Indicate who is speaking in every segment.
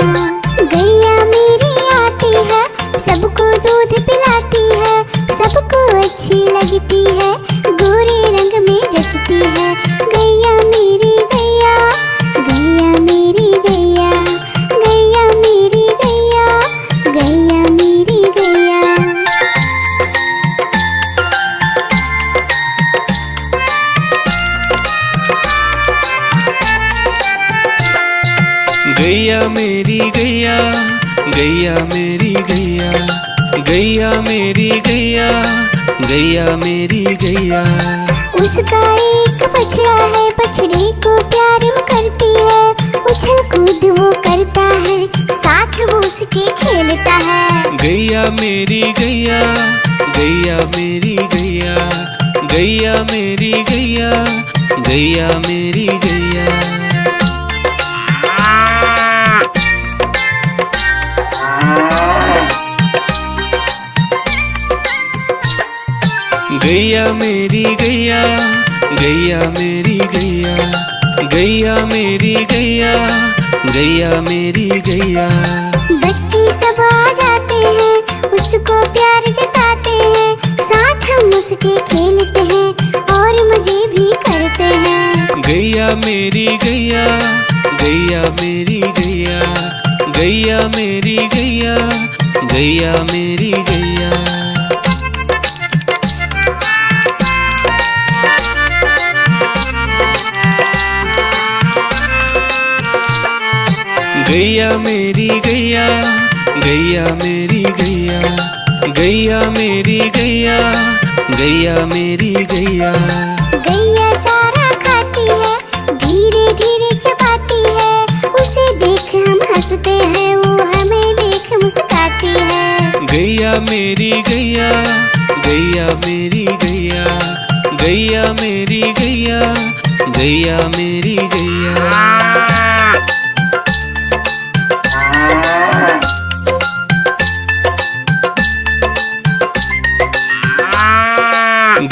Speaker 1: गैया मेरी आती है, सबको दूध पिलाती है, सबको अच्छी लगती है, गोरे रंग में जचती है। गैया मेरी गैया, गैया मेरी गैया, गैया मेरी गैया, गैया मेरी गैया।
Speaker 2: गैया मेरी गैया, गैया मेरी गैया, गैया मेरी गैया, गैया मेरी गैया।
Speaker 1: उसका एक बछड़ा है, बछड़े को प्यार वो करती है, उछल कूद वो करता है, साथ वो उसके खेलता है।
Speaker 2: गैया मेरी गैया, गैया मेरी गैया, गैया मेरी गैया, गैया मेरी गैया। गैया मेरी गैया, गैया मेरी गैया, गैया मेरी गैया, गैया मेरी गैया।
Speaker 1: बच्चे सब आ जाते हैं, उसको प्यार जताते हैं, साथ हम उसके खेलते हैं और मजे भी करते हैं।
Speaker 2: गैया मेरी गैया, गैया मेरी गैया, गैया मेरी गैया, गैया मेरी गैया। गैया मेरी गैया, गैया मेरी गैया, गैया मेरी गैया, गैया मेरी गैया।
Speaker 1: गैया चारा खाती है, धीरे धीरे चबाती है, उसे देख हम हंसते हैं, वो हमें देख मुस्कुराती है।
Speaker 2: गैया मेरी गैया, गैया मेरी गैया, गैया मेरी गैया, गैया मेरी गैया।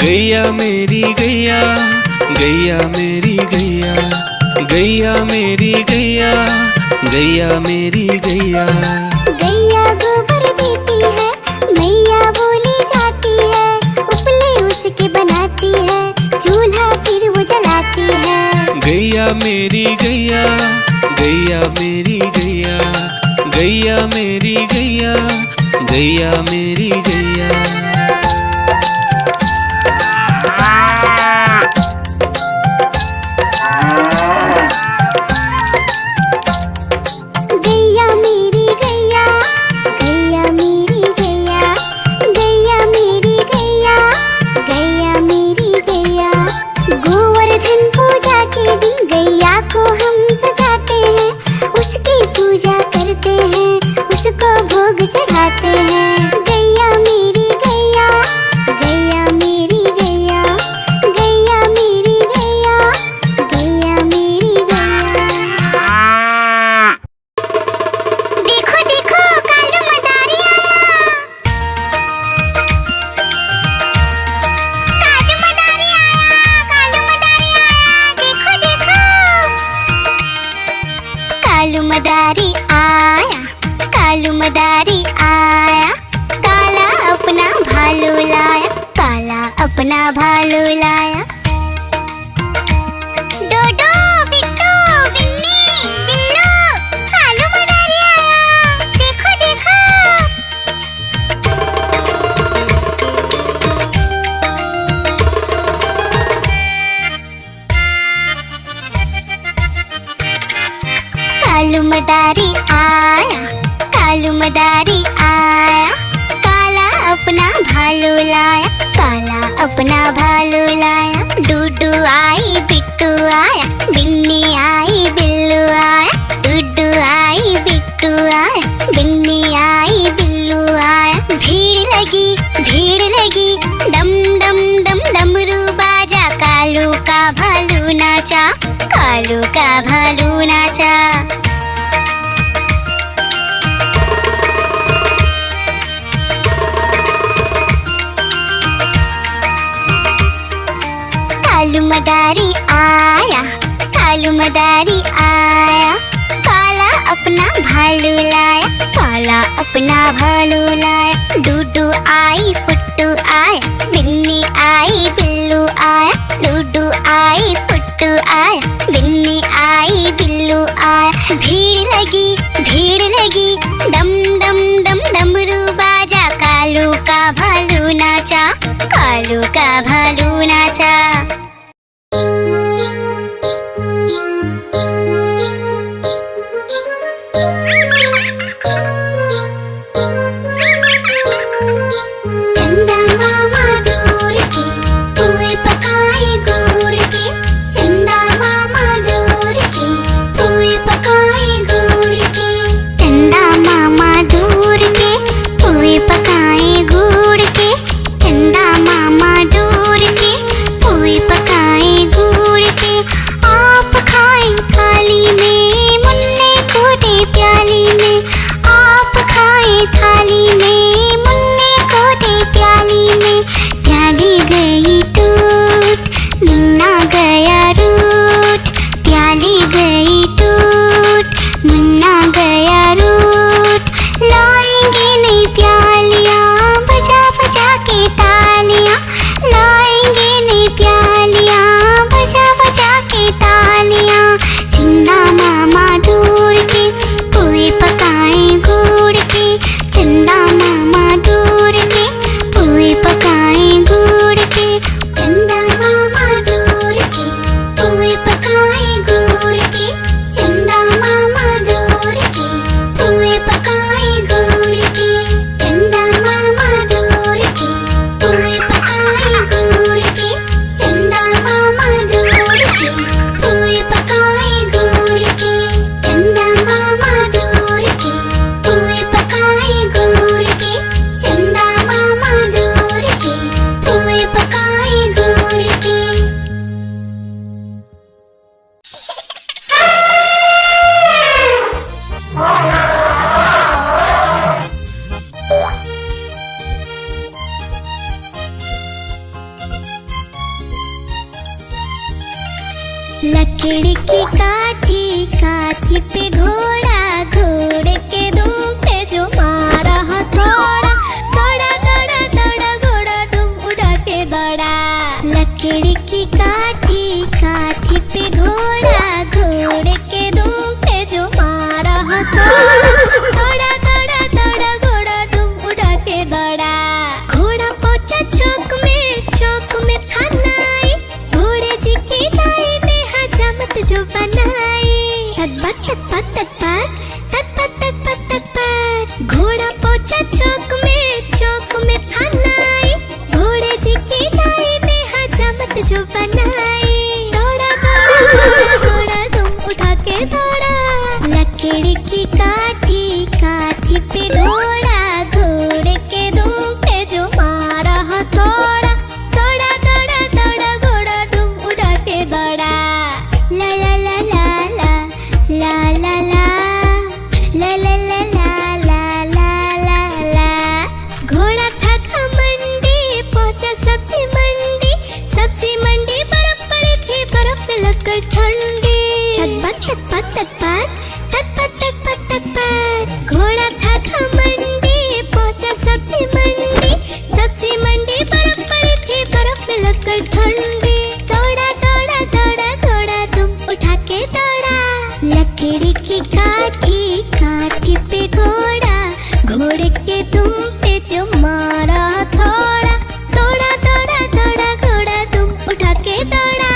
Speaker 2: गैया मेरी गैया, गैया मेरी गैया, गैया मेरी गैया, गैया मेरी गैया।
Speaker 1: गैया गोबर देती है, मैया बोली जाती है, उपले उसके बनाती है, चूल्हा फिर वो जलाती है।
Speaker 2: गैया मेरी गैया, गैया मेरी गैया, गैया मेरी गैया, गैया मेरी गैया।
Speaker 1: गैया मेरी गैया, गैया मेरी गैया, गैया मेरी गैया, गैया मेरी गैया। गोवर्धन पूजा के दिन गैया को हम सजाते हैं, उसकी पूजा करते हैं, उसको भोग चढ़ाते हैं। गैया मेरी गैया, गैया मेरी गैया, गैया मेरी गैया, गैया मेरी गैया। देखो देखो कालू मदारी आया, कालू मदारी आया, कालू मदारी आया, देखो देखो। कालू मदारी आया, कालू मदारी आया, काला अपना भालू लाया, काला अपना भालू लाया। डोडो बिट्टू बिन्नी बिल्लू, कालू मदारी आया, देखो देखो। कालू मदारी आया, कालू मदारी आया, काला अपना भालू लाया, काला अपना भालू लाया। डूडू आई बिट्टू आया, बिन्नी आई बिल्लू आया, डूडू आई बिट्टू आया, बिन्नी आई बिल्लू आया। भीड़ लगी डम डम डम डमरू बाजा, कालू का भालू नाचा, कालू का भालू नाचा। कालू मदारी आया, कालू मदारी आया, काला अपना भालू भालू लाया, काला अपना भालू लाया। डूडू आई फुट्टू आया, बिन्नी आई बिल्लू आया। डूडू आई फुट्टू आया, बिन्नी आई बिल्लू आया। भीड़ लगी डम डम डम डमरू बाजा। कालू का भालू नाचा, कालू का भालू नाचा। चंदा मामा दूर के पुए पकाए गुड़ के। चंदा मामा दूर के पुए पकाए गुड़ के। चंदा मामा दूर के पुए पकाए गुड़ के। चंदा मामा दूर के पुए पकाए गुड़ के। आप खाए थाली में, मुन्ने को दे प्याली में। आप खाए थाली में, मुन्ने को दे प्याली में। प्याली गई टूट, मुन्ना गया रूठ। प्याली गई टूट, मुन्ना गया रूठ। लाएंगे नई प्यालियाँ, बजा बजा के तालियाँ। लाएंगे नई प्यालियाँ, बजा बजा के तालियाँ। चंदा मामा दूर के पुए पकाए गुड़ के। चंदा मामा दूर के पुए पकाए गुड़ के। चंदा मामा दूर के पुए पकाए गुड़ के। चंदा मामा दूर के पुए पकाए गुड़ के। चंदा मामा दूर के पुए पकाए गुड़ के। चंदा मामा दूर के पुए पकाए गुड़ के। चंदा मामा दूर के पुए पकाए गुड़ के। चंदा मामा दूर के पुए पकाए गुड़ के। लकड़ी की काठी, काठी पे घोड़ा। घोड़े के दुम पे जो मारा हथौड़ा। दौड़ा दौड़ा दौड़ा घोड़ा दुम उठा के दौड़ा। लकड़ी की काठी, काठी पे घोड़ा। घोड़े के दुम पे जो मारा हथौड़ा। दौड़ा दौड़ा दौड़ा घोड़ा दुम उठा के दौड़ा। घोड़ा पहुंचा चौक में था नाई। घोड़े जी की नाई ने हजामत जो बनाई। तत्पत तत्पत तत्पत तत्पत तत्पत तत्पत। घोड़ा पहुंचा चौक में था नाई। घोड़े जी की नाई ने हजामत जो बनाई। दौड़ा दौड़ा दौड़ा घोड़ा दुम उठा के दौड़ा। लकड़ी की काठी, काठी पे घोड़ा। घोड़े के दुम पे जो मारा हथौड़ा। दौड़ा दौड़ा दौड़ा घोड़ा दुम उठा के दौड़ा। ला ला ला ला ला ला ला ला ला ला ला ला ला ला ला। घोड़ा था घमंडी, पहुंचा सब्जी मंडी। सब्जी मंडी बर्फ पड़ी थी, बर्फ में लगकर ठंडी। तत्पत तत्पत तत्पत तत्पत तत्पत तत्पत। घोड़ा था घमंडी, पहुंचा सब्जी मंडी। सब्जी मंडी बर्फ पड़ी थी, बर्फ में लगकर ठंडी। दौड़ा दौड़ा दौड़ा घोड़ा दुम उठा के दौड़ा। लकड़ी की काठी, काठी पे घोड़ा। घोड़े के दुम पे जो मारा हथौड़ा। दौड़ा दौड़ा दौड़ा घोड़ा दुम उठा के दौड़ा।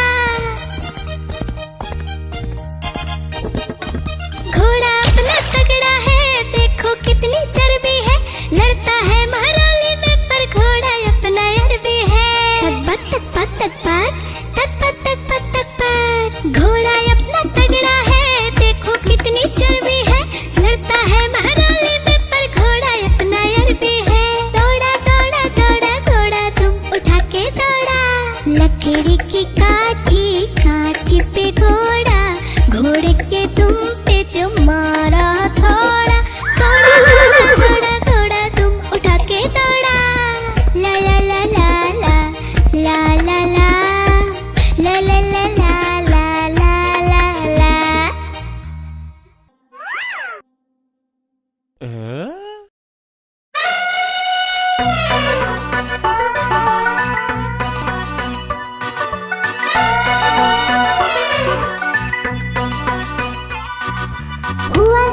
Speaker 1: घोड़ा अपना तगड़ा है, देखो कितनी चर्बी है। लड़ता है महराली में, पर घोड़ा अपना अरबी है। तत्पत तत्पत तत्पत हुआ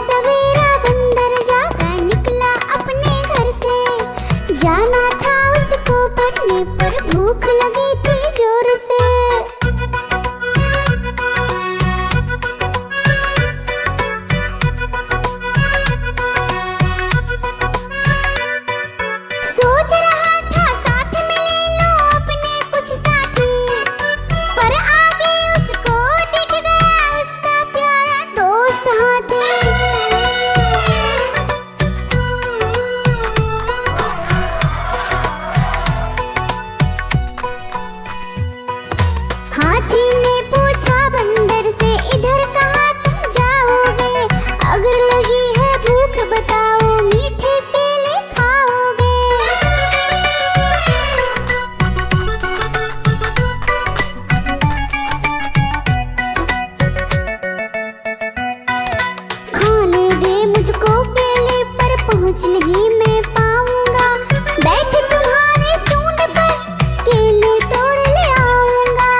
Speaker 1: सवेरा बंदर जागा निकला अपने घर से, जाना था उसको पढ़ने पर भूख लगी थी जोर से। सोच रहा था साथ में ले लो अपने कुछ साथी, पर आगे उसको दिख गया उसका प्यारा दोस्त हाथी। हाथी ने पूछा बंदर से इधर कहाँ तुम जाओगे, अगर लगी है भूख बताओ मीठे केले खाओगे। खाने दे मुझको केले पर पहुँच नहीं मैं पाऊंगा, बैठ तुम्हारे सूंड पर केले तोड़ ले आऊंगा।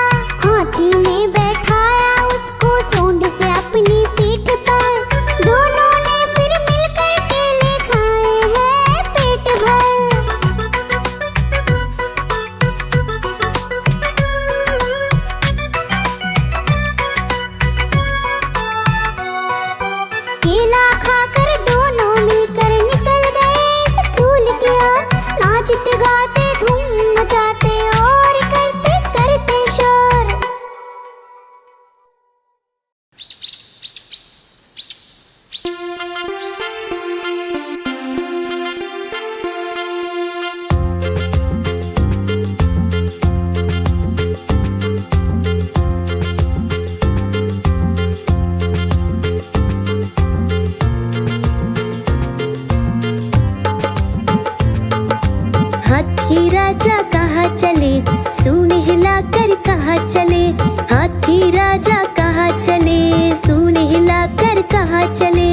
Speaker 1: हाथी ने बैठाया उसको सूंड से अपनी पीठ पर, दोनों ने फिर मिलकर केले खाए हैं पेट भर। केला खाकर दोनों मिलकर निकल गए स्कूल की ओर, नाचते गाते धूम मचाते और करते करते शोर।
Speaker 3: हाथी राजा कहाँ चले, सूंड हिलाकर कहाँ चले। हाथी राजा कहाँ चले, सूंड हिलाकर कहाँ चले।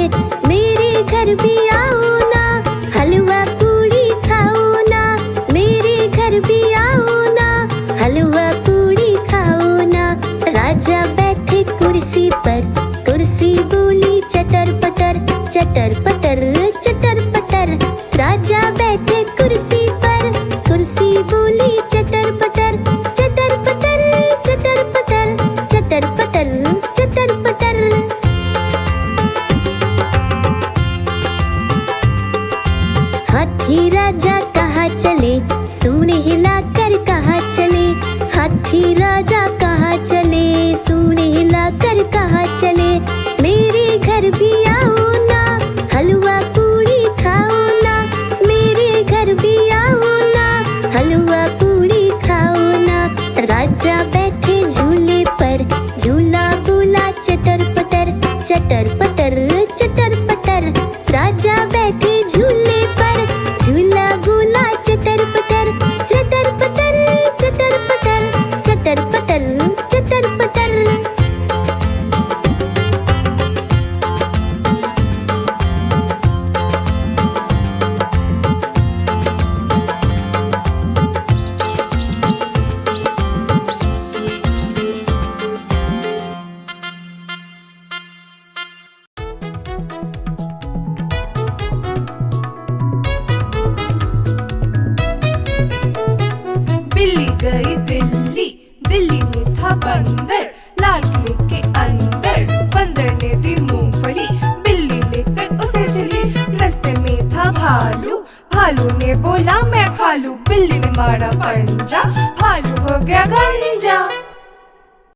Speaker 3: मेरे घर भी आओ ना, हलवा पूड़ी खाओ ना। मेरे घर भी आओ ना, हलवा पूड़ी खाओ ना। राजा बैठे कुर्सी पर, कुर्सी बोली चटर पटर चटर पटर चटर पटर। राजा बैठे कुर्सी पर, कुर्सी बोली चटर पटर चटर पटर चटर पटर चटर पटर चटर पटर। हाथी राजा कहाँ चले, सूंड हिलाकर कहाँ चले। हाथी राजा कहाँ चले, सूंड हिलाकर कहाँ चले। मेरे घर भी आओ ना, हलवा पूड़ी खाओ ना। मेरे घर भी आओ ना, हलवा पूड़ी खाओ ना। राजा बैठे झूले पर, झूला बोला चटर पटर चटर पटर चटर पटर। राजा बैठे झूले पर, झूला बोला चटर पटर चटर पटर चटर पटर चटर पटर चटर पटर।
Speaker 4: बिल्ली गई दिल्ली, दिल्ली में था बंदर, लाल किले के अंदर। बंदर ने दी मूंगफली, बिल्ली लेकर उसे चली। रास्ते में था भालू, भालू ने बोला मैं खा लूं। बिल्ली ने मारा पंजा, भालू हो गया गंजा।